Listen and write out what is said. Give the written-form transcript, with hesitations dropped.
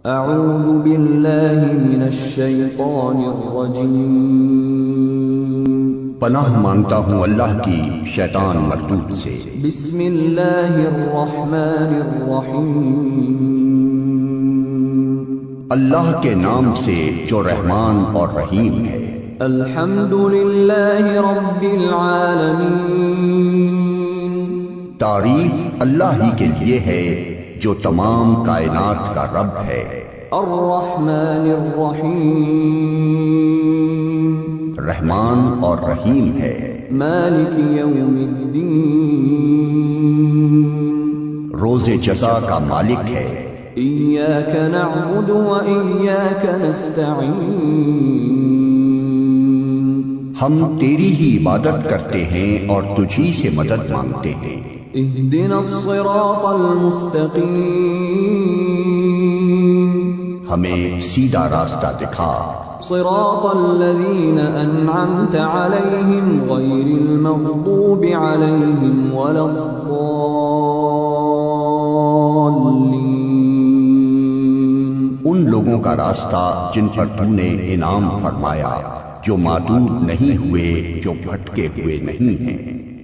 اعوذ باللہ من الشیطان الرجیم، پناہ مانگتا ہوں اللہ کی شیطان مردود سے۔ بسم اللہ الرحمن الرحیم، اللہ کے نام سے جو رحمان اور رحیم ہے۔ الحمد للہ رب العالمین، تعریف اللہ ہی کے لیے ہے جو تمام کائنات کا رب ہے۔ الرحمن الرحیم، رحمان اور رحیم ہے۔ مالک یوم الدین، روز جزا کا مالک ہے۔ ایاک نعبد و ایاک نستعین، ہم تیری ہی عبادت کرتے ہیں اور تجھی سے مدد مانگتے ہیں۔ اہدنا الصراط المستقیم، ہمیں سیدھا راستہ دکھا۔ صراط الذین انعمت علیہم غیر المغضوب علیہم ولا الضالین، ان لوگوں کا راستہ جن پر تو نے انعام فرمایا، جو ماتوب نہیں ہوئے، جو بھٹکے ہوئے نہیں ہیں۔